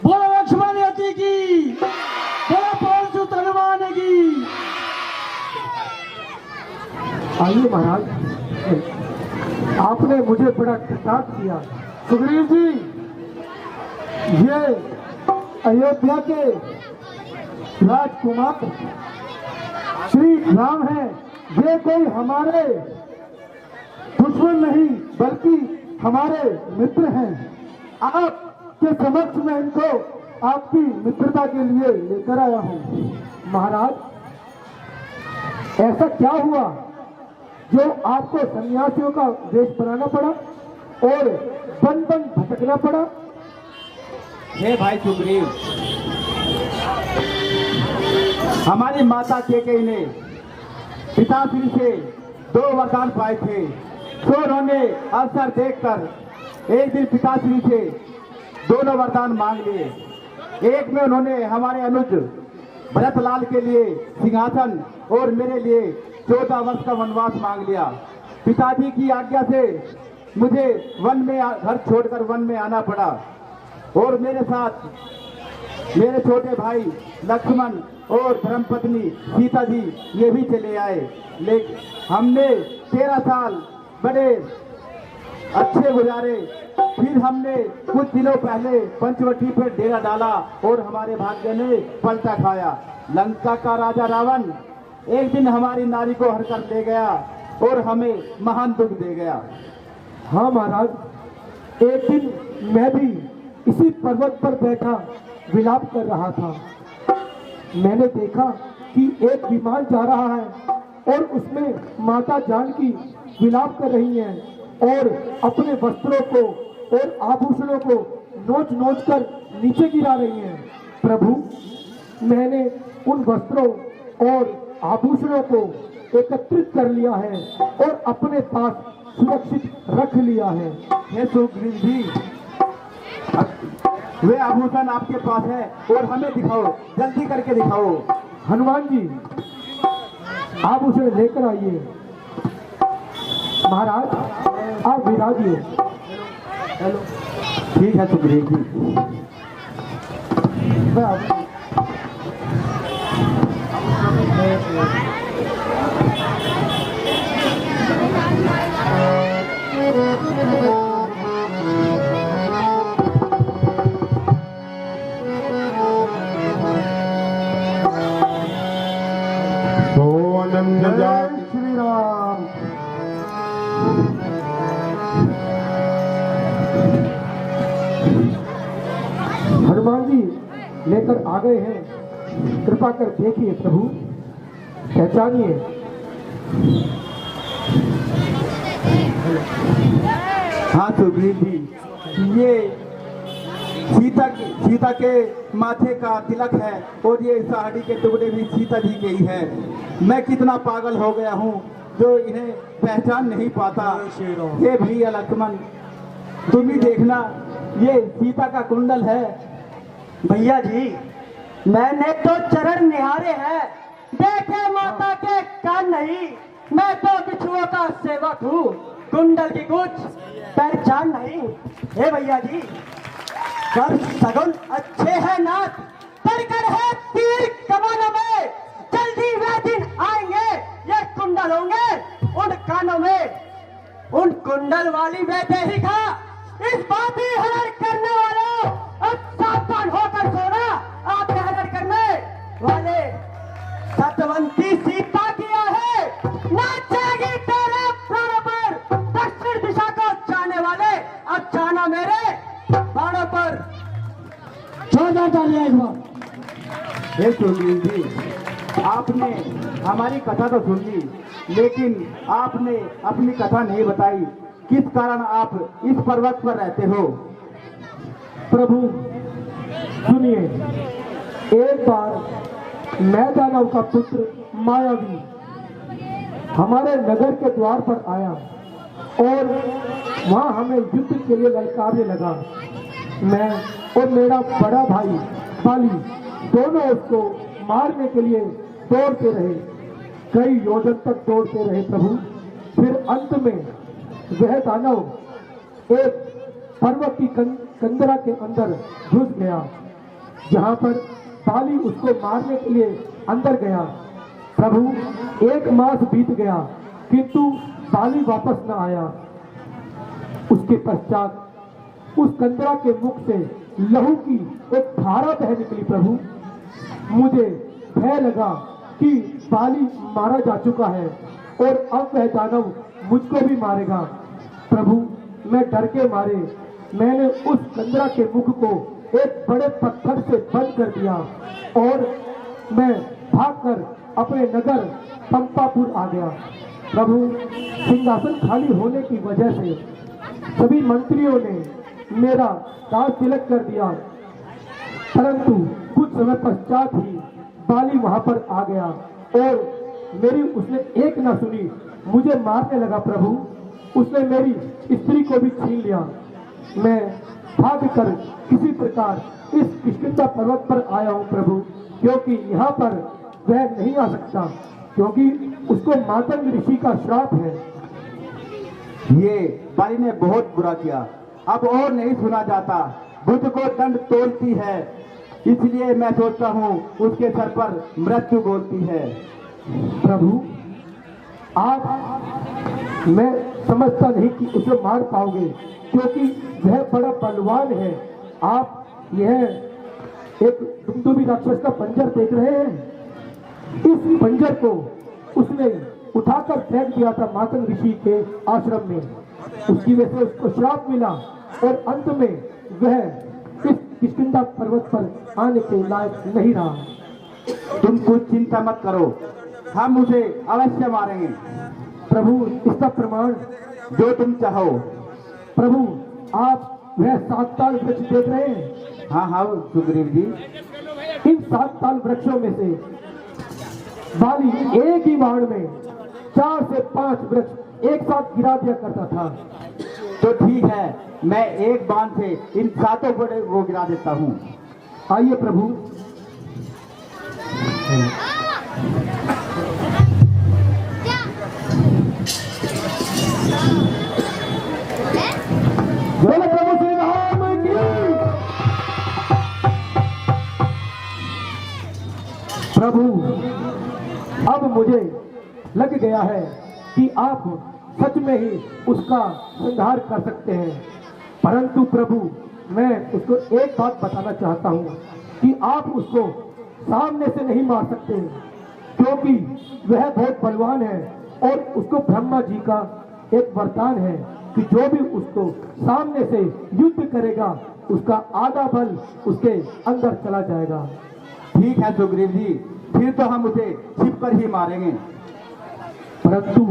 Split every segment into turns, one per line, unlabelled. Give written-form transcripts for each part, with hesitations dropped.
बोलो लक्ष्मण यति की, बोलो पवन हनुमान की।
आइए महाराज, आपने मुझे बड़ा कृतार्थ किया। सुग्रीव जी, ये अयोध्या के राजकुमार श्री राम हैं। ये कोई हमारे दुश्मन नहीं बल्कि हमारे मित्र हैं। आपके समक्ष में इनको आपकी मित्रता के लिए लेकर आया हूं। महाराज, ऐसा क्या हुआ जो आपको सन्यासियों का वेश बनाना पड़ा और बन बन भटकना पड़ा?
हे भाई सुग्रीव, हमारी माता केकई ने पिताश्री से 2 वरदान पाए थे। तो उन्होंने अवसर देखकर एक दिन पिताश्री से दोनों वरदान मांग लिए। एक में उन्होंने हमारे अनुज भरतलाल के लिए सिंहासन और मेरे लिए 14 वर्ष का वनवास मांग लिया। पिताजी की आज्ञा से मुझे वन में घर छोड़कर वन में आना पड़ा और मेरे साथ मेरे छोटे भाई लक्ष्मण और धर्मपत्नी सीता जी ये भी चले आए। लेकिन हमने 13 साल बड़े अच्छे गुजारे। फिर हमने कुछ दिनों पहले पंचवटी पर डेरा डाला और हमारे भाग्य ने पलटा खाया। लंका का राजा रावण एक दिन हमारी नारी को हर कर ले गया और हमें महान दुख दे गया।
हाँ महाराज, एक दिन मैं भी इसी पर्वत पर बैठा विलाप कर रहा था। मैंने देखा कि एक विमान जा रहा है और उसमें माता जानकी विलाप कर रही हैं और अपने वस्त्रों को और आभूषणों को नोच नोच कर नीचे गिरा रही हैं। प्रभु, मैंने उन वस्त्रों और आभूषणों को एकत्रित कर लिया है और अपने पास सुरक्षित रख लिया है।
हे सुग्रीव जी, वे आभूषण आपके पास है और हमें दिखाओ, जल्दी करके दिखाओ।
हनुमान जी, आभूषण लेकर आइए। महाराज, आप विराजिए।
हेलो, ठीक है सुग्रीव जी।
जय श्री राम। हनुमान जी लेकर आ गए हैं। कृपा कर देखिए प्रभु, पहचानिए।
हाँ सुग्रीव जी, ये सीता के माथे का तिलक है और ये साड़ी के टुकड़े भी सीता जी के ही है। मैं कितना पागल हो गया हूँ जो इन्हें पहचान नहीं पाता। ये भैया लक्ष्मण, तुम ही देखना, ये सीता का कुंडल है।
भैया जी, मैंने तो चरण निहारे हैं, देखे माता के कान नहीं। मैं तो बिछुओं का सेवक हूँ, कुंडल की कुछ पहचान नहीं। हे भैया जी, कर सगुन अच्छे हैं नाथ, पड़कर है तीर कमानों में। जल्दी वे दिन आएंगे, ये कुंडल होंगे उन कानों में। उन कुंडल वाली बेटे ही खा, इस बात ही हरण करने वालों, अब सावधान होकर सोना। आप हरण करने वाले सतवंती सीता किया है, नाचेगी तेरे प्राणों पर। दक्षिण दिशा को जाने वाले अब जाना मेरे बाणों पर। 14 डालिए एक बार।
हे सुग्रीव जी, आपने हमारी कथा तो सुन ली, लेकिन आपने अपनी कथा नहीं बताई। किस कारण आप इस पर्वत पर रहते हो?
प्रभु सुनिए, एक बार मैं दानव का पुत्र मायावी हमारे नगर के द्वार पर आया और वहां हमें युद्ध के लिए ललकारने लगा। मैं और मेरा बड़ा भाई बाली दोनों उसको मारने के लिए दौड़ते रहे, कई योजन तक दौड़ते रहे प्रभु। फिर अंत में वह दानव एक पर्वत की कंदरा के अंदर घुस गया, जहां पर बाली उसको मारने के लिए अंदर गया। प्रभु 1 मास बीत गया किंतु बाली वापस न आया। उसके पश्चात उस कंदरा के मुख से लहू की एक धारा बह निकली। प्रभु मुझे भय लगा कि बाली मारा जा चुका है और अब वह दानव मुझको भी मारेगा। प्रभु मैं डर के मारे मैंने उस कंदरा के मुख को एक बड़े पत्थर से बंद कर दिया और मैं भागकर अपने नगर पंपापुर आ गया। प्रभु सिंहासन खाली होने की वजह से सभी मंत्रियों ने मेरा दास तिलक कर दिया, परंतु कुछ समय पश्चात ही बाली वहां पर आ गया और मेरी उसने एक ना सुनी, मुझे मारने लगा। प्रभु उसने मेरी स्त्री को भी छीन लिया। मैं भागकर किसी प्रकार इस किष्किंधा पर्वत पर आया हूँ प्रभु, क्योंकि यहाँ पर वह नहीं आ सकता, क्योंकि उसको मातंग ऋषि का श्राप है।
ये बाली ने बहुत बुरा किया, अब और नहीं सुना जाता, बुद्ध को दंड तोलती है, इसलिए मैं सोचता हूँ उसके सर पर मृत्यु बोलती है।
प्रभु आप मैं समझता नहीं कि उसे मार पाओगे, क्योंकि वह बड़ा बलवान है। आप यह एक दुमदुमी राक्षस का पंजर देख रहे हैं, इस पंजर को उसने उठाकर फेंक दिया था मातंग ऋषि के आश्रम में। उसकी वजह से उसको श्राप मिला और अंत में वह इस किष्किंधा पर्वत पर आने के लायक नहीं रहा।
तुम कुछ चिंता मत करो, हम उसे अवश्य मारेंगे।
प्रभु इसका प्रमाण
जो तुम चाहो।
प्रभु आप वह 7 ताल वृक्ष देख रहे हैं?
हाँ हाँ सुग्रीव जी,
इन 7 ताल वृक्षों में से बाली एक ही बाण में 4 से 5 वृक्ष एक साथ गिरा दिया करता था।
तो ठीक है, मैं एक बाण से इन 7 बड़े वो गिरा देता हूँ।
आइए प्रभु। बोलो प्रभु श्री राम की। प्रभु अब मुझे लग गया है कि आप सच में ही उसका संहार कर सकते हैं, परंतु प्रभु मैं उसको एक बात बताना चाहता हूँ कि आप उसको सामने से नहीं मार सकते, क्योंकि वह बहुत बलवान है और उसको ब्रह्मा जी का एक वरदान है कि जो भी उसको सामने से युद्ध करेगा उसका आधा बल उसके अंदर चला जाएगा।
ठीक है सुग्रीव जी, फिर तो हम उसे छिपकर ही मारेंगे।
परंतु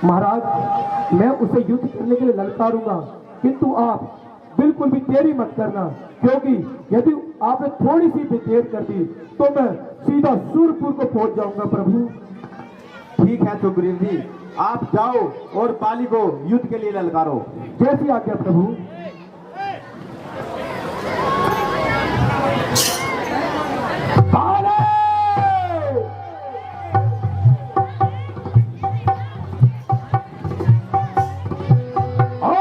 महाराज मैं उसे युद्ध करने के लिए ललकारूंगा, किंतु आप बिल्कुल भी देरी मत करना, क्योंकि यदि आपने थोड़ी सी भी देर कर दी तो मैं सीधा सूरपुर को पहुंच जाऊंगा। प्रभु
ठीक है सुग्रीव जी, आप जाओ और बाली को युद्ध के लिए ललकारो।
जैसी आज्ञा प्रभु। बाले! ओ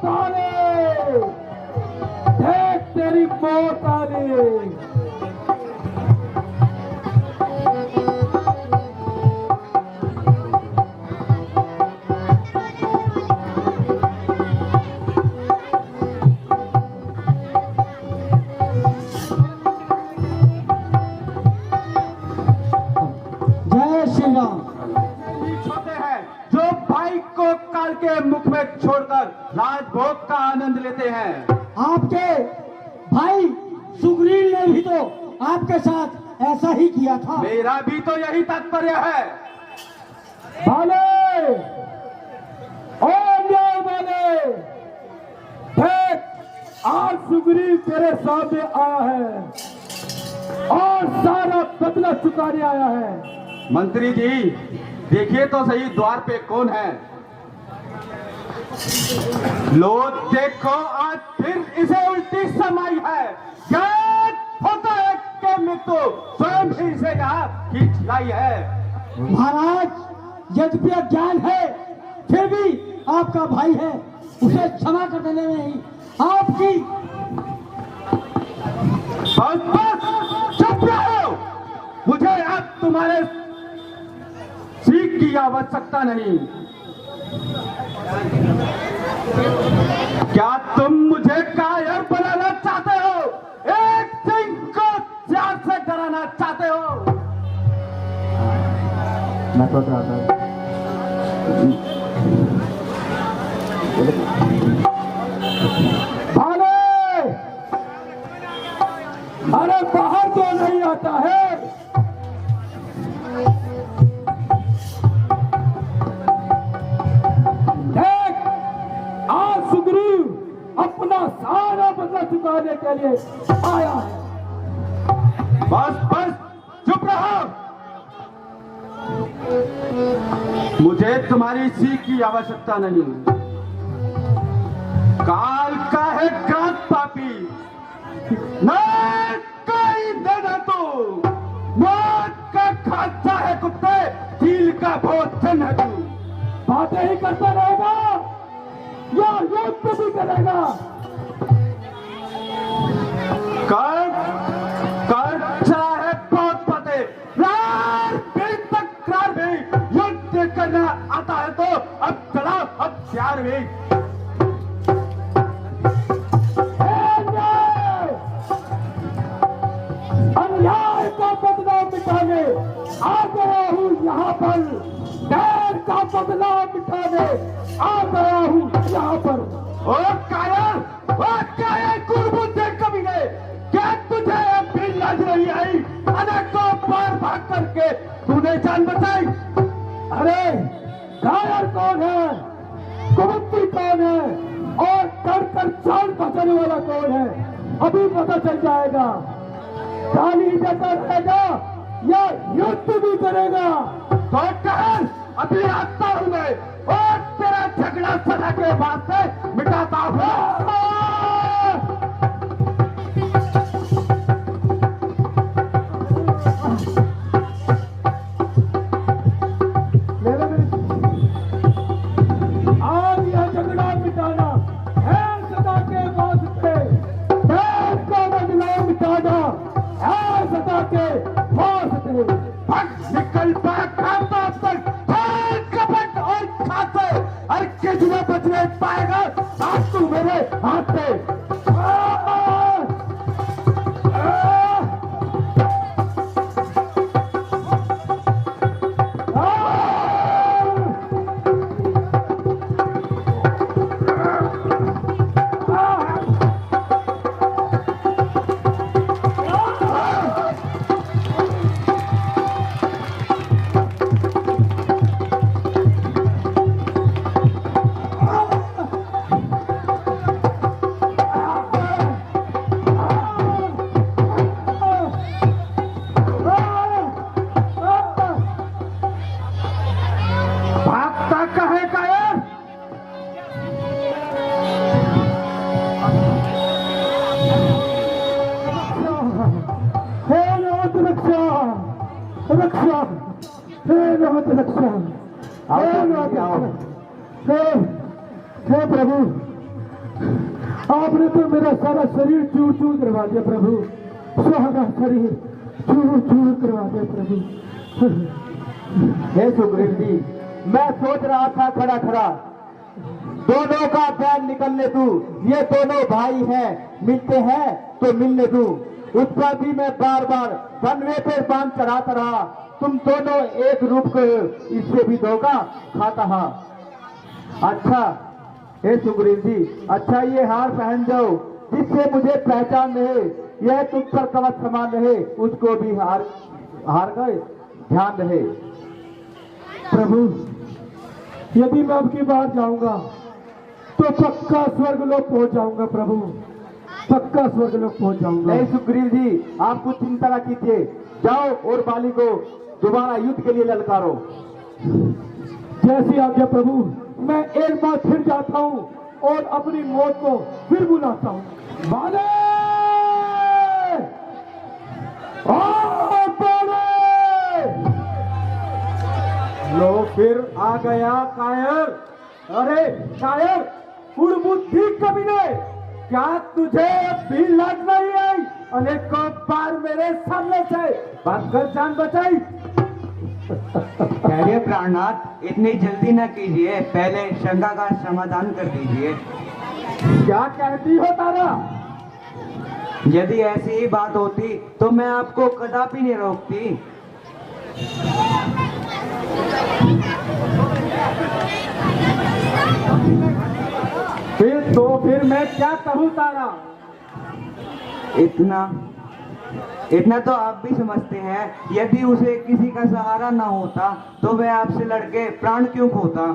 बाले! देख तेरी मौत आने।
जो भाई को काल के मुख में छोड़कर राजभोग का आनंद लेते हैं।
आपके भाई सुग्रीव ने भी तो आपके साथ ऐसा ही किया था।
मेरा भी तो यही तात्पर्य है।
बाले! ओ न्याय बाले! देख आज सुग्रीव तेरे सामने आया है और सारा बदला चुकाने आया है।
मंत्री जी देखिए तो सही द्वार पे कौन है। लो देखो आज फिर इसे उल्टी समाई है। ज्ञान होता है कि मृत्यु स्वयं ही इसे यहाँ खींच लाई है।
महाराज यद्यपि अज्ञान है फिर भी आपका भाई है, उसे क्षमा कर देने में ही आप जी।
बस बस, चुप रहो। मुझे अब तुम्हारे सीख की आवश्यकता नहीं। क्या तुम मुझे कायर बनाना चाहते हो? एक सिंह को चार से डराना चाहते हो? मैं सोच रहा था
भाले, अरे बाहर तो नहीं आता है। देख, आज सुग्रीव अपना सारा बदला चुकाने के लिए आया है।
बस बस, चुप रहो। मुझे तुम्हारी सीख की आवश्यकता नहीं। काल का है घात पापी, न कोई देना तू। मौत का खाचा है कुत्ते, चील का भोजन है तू।
बातें ही करता रहेगा या युद्ध भी करेगा?
कर कर चला है बहुत पते। रार भी तकरार भी, युद्ध करना आता है तो अब चला हथियार भी।
अन्याय का बदला मिटाने आ गया हूँ यहाँ पर। डर का बदला मिटाने आ गया हूँ यहाँ पर।
ओ कायर कुर्बुद्दे कमीने, क्या तुझे अब भी लाज नहीं आई? अनेकों बार भाग करके तूने जान बचाई।
अरे कायर कौन है, कुबुद्दी कौन है और कर जान बचाने वाला कौन है, अभी पता चल जाएगा। गाली देता रहेगा या युद्ध भी करेगा?
तो कहर अभी आता हूं मैं और तेरा झगड़ा सदा के बाद से मिटाता हूं।
आज यह झगड़ा मिटाना है सदा के वास्ते। देश का बदला मिटाना है सदा के वास्ते।
निकल पा खाता पर कपट और खाते, और किसने बच नहीं पाएगा आज तू मेरे हाथ से।
रक्षा, हे नाथ रक्षा, हे नाथ हे प्रभु, आपने तो मेरा सारा शरीर चूर चूर करवा दिया प्रभु, सारा शरीर चूर चूर करवा दिया प्रभु।
हे सुग्रीव जी, मैं सोच रहा था खड़ा खड़ा, दोनों का बैन निकलने दूं। ये दोनों भाई हैं, मिलते हैं तो मिलने दूं। उस पर भी मैं बार बार बनवे पे बांध चढ़ाता रहा। तुम दोनों एक रूप को इससे भी धोखा खाता हा। अच्छा हे सुग्रीव जी, अच्छा ये हार पहन जाओ, जिससे मुझे पहचान रहे, यह तुम पर कवच समान रहे, उसको भी हार गए ध्यान रहे।
प्रभु, यदि मैं अब की बार जाऊंगा तो पक्का स्वर्ग लोक पहुंच जाऊंगा प्रभु, पक्का स्वर्ग लोक पहुंच जाऊंगा।
नहीं सुग्रीव जी, आप कुछ चिंता न कीजिए, जाओ और बाली को दोबारा युद्ध के लिए ललकारो।
जैसी आज्ञा प्रभु, मैं एक बार फिर जाता हूं और अपनी मौत को फिर बुलाता हूं। बाले!
लो फिर आ गया कायर। अरे कायर, कुड़बुद्धि कमीने,
क्या तुझे भी लाज नहीं आई? अनेकों बार मेरे सामने से भागकर जान बचाई।
ठहरिए प्राणनाथ, इतनी जल्दी न कीजिए, पहले शंका का समाधान कर दीजिए।
क्या कहती हो तारा?
यदि ऐसी ही बात होती तो मैं आपको कदापि नहीं रोकती।
फिर मैं क्या कहूँ तारा?
इतना तो आप भी समझते हैं, यदि उसे किसी का सहारा ना होता तो वह आपसे लड़के प्राण क्यों खोता।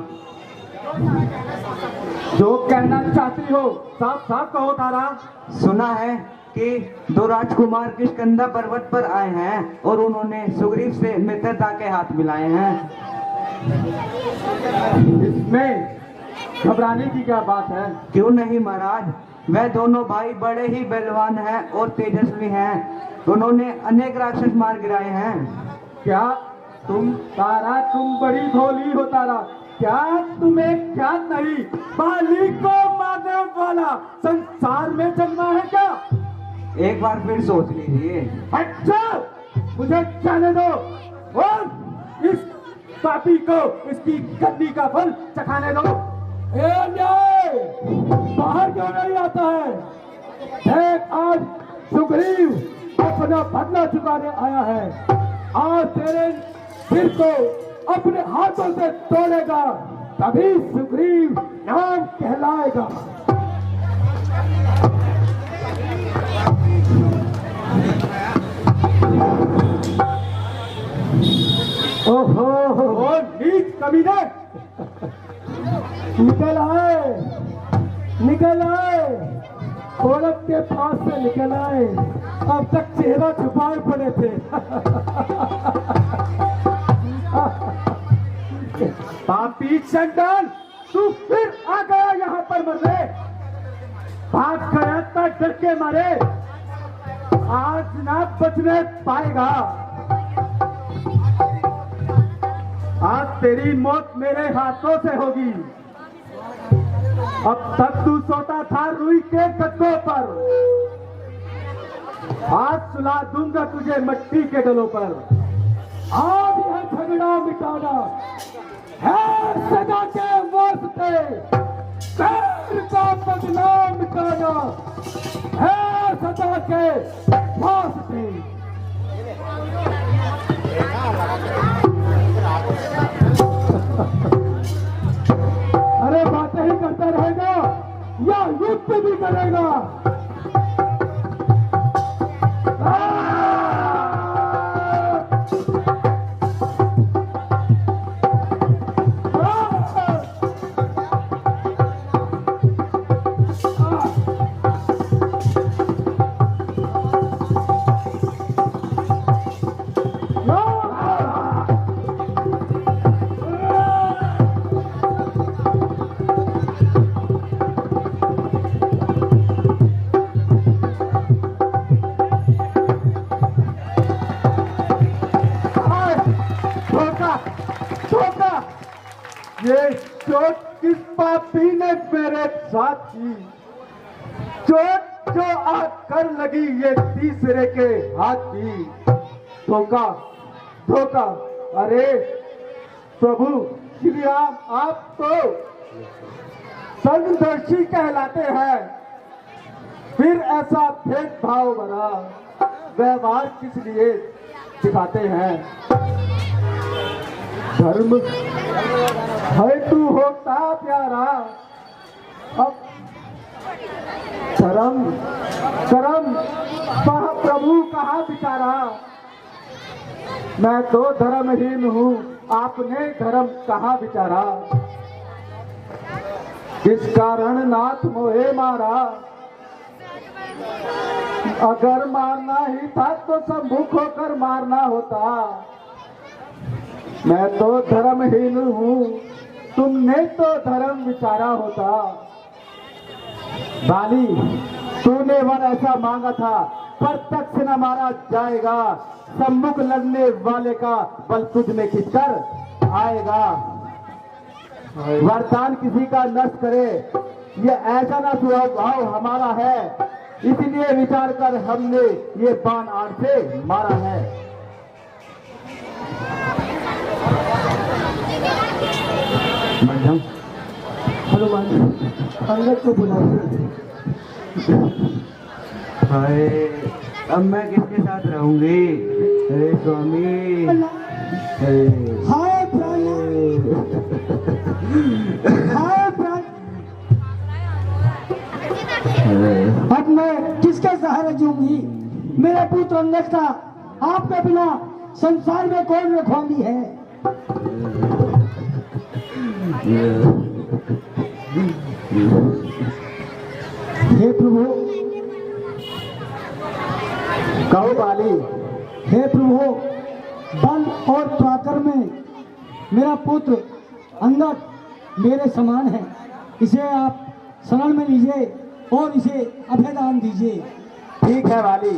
जो कहना चाहती हो साफ साफ कहो तारा।
सुना है कि दो राजकुमार किष्किंधा पर्वत पर आए हैं और उन्होंने सुग्रीव से मित्रता के हाथ मिलाए हैं।
इसमें घबराने की क्या बात है?
क्यों नहीं महाराज, वह दोनों भाई बड़े ही बलवान हैं और तेजस्वी हैं। उन्होंने अनेक राक्षस मार गिराए हैं।
क्या तुम तारा, तुम बड़ी भोली हो तारा। क्या तुम्हें क्या नहीं, बाली को मारने वाला संसार में जन्मा है क्या?
एक बार फिर सोच लीजिए।
अच्छा, मुझे जाने दो और इस पापी को इसकी गद्दी का फल चखाने दो। बाहर क्यों नहीं आता है? देख, आज सुग्रीव अपना बदला चुकाने आया है। आज तेरे सिर को अपने हाथों से तोड़ेगा, तभी सुग्रीव नाम कहलाएगा। ओहो, नीच कमीने, निकल आए, औरत के पास से निकल आए। अब तक चेहरा छुपाए पड़े थे। पापी चंडाल, तू फिर आ गया यहाँ पर मरने। भाग गया था डर के मारे, आज ना बचने पाएगा। आज तेरी मौत मेरे हाथों से होगी। अब तक तू सोता था रुई के गद्दों पर, आज सुला दूंगा तुझे मट्टी के डलों पर। आज यह झगड़ा मिटाना है सदा के वास्ते, पैर का बदला मिटाना है सदा के वास्ते। अरे बातें ही करता रहेगा या युद्ध भी करेगा? ये चोट किस पापी ने मेरे साथ की? चोट जो आकर लगी ये तीसरे के हाथ की। धोखा, धोखा। अरे प्रभु श्री राम, आप तो संगदर्शी कहलाते हैं, फिर ऐसा भेदभाव भरा व्यवहार किस लिए दिखाते हैं? धर्म है तू होता प्यारा, अब धर्म धर्म प्रभु कहाँ बिचारा। मैं तो धर्महीन हूँ, आपने धर्म कहाँ बिचारा। किस कारण नाथ मोहे मारा, अगर मारना ही था तो सम्मुख होकर मारना होता। मैं तो धर्महीन हूँ, तुमने तो धर्म विचारा होता। बाली, तूने वर ऐसा मांगा था, प्रत्यक्ष न मारा जाएगा। सम्मुख लड़ने वाले का बल तुझ में खिंचकर आएगा। वरदान किसी का नष्ट करे
ये ऐसा ना स्वभाव हमारा है, इसलिए विचार कर हमने ये बाण आड़ से मारा है।
हनुमान जी, अंगद को बुलाइए।
हाय, अब मैं किसके साथ रहूंगी? हे स्वामी,
हाय प्राण, हाय प्राण, अब मैं किसके सहारे जीऊंगी? मेरे पुत्र अंगद का आपके बिना संसार में कौन रखवाली है? हे प्रभु,
कहो बाली।
हे प्रभु, बल और पराक्रम में मेरा पुत्र अंगद मेरे समान है। इसे आप शरण में लीजिए और इसे अभयदान दीजिए।
ठीक है बाली।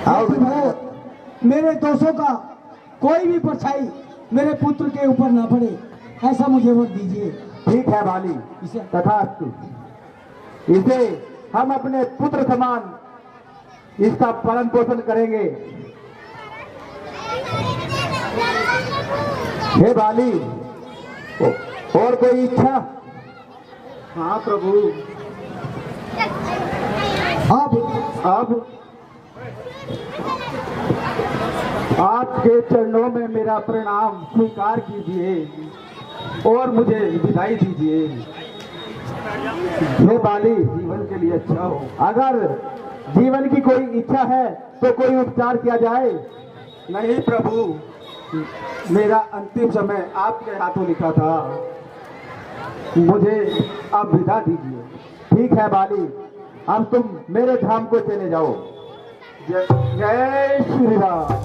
हे प्रभु, मेरे दोषों का कोई भी परछाई मेरे पुत्र के ऊपर ना पड़े, ऐसा मुझे वर दीजिए।
ठीक है बाली,
इसे
तथास्तु। इसे हम अपने पुत्र समान इसका पालन पोषण करेंगे। हे बाली, और कोई इच्छा? हाँ प्रभु। अब आपके चरणों में मेरा प्रणाम स्वीकार कीजिए और मुझे विदाई दीजिए। हे बाली, जीवन के लिए अच्छा हो। अगर जीवन की कोई इच्छा है तो कोई उपचार किया जाए। नहीं प्रभु, मेरा अंतिम समय आपके हाथों लिखा था, मुझे अब विदा दीजिए। ठीक है बाली, अब तुम मेरे धाम को चले जाओ। जय श्री राम।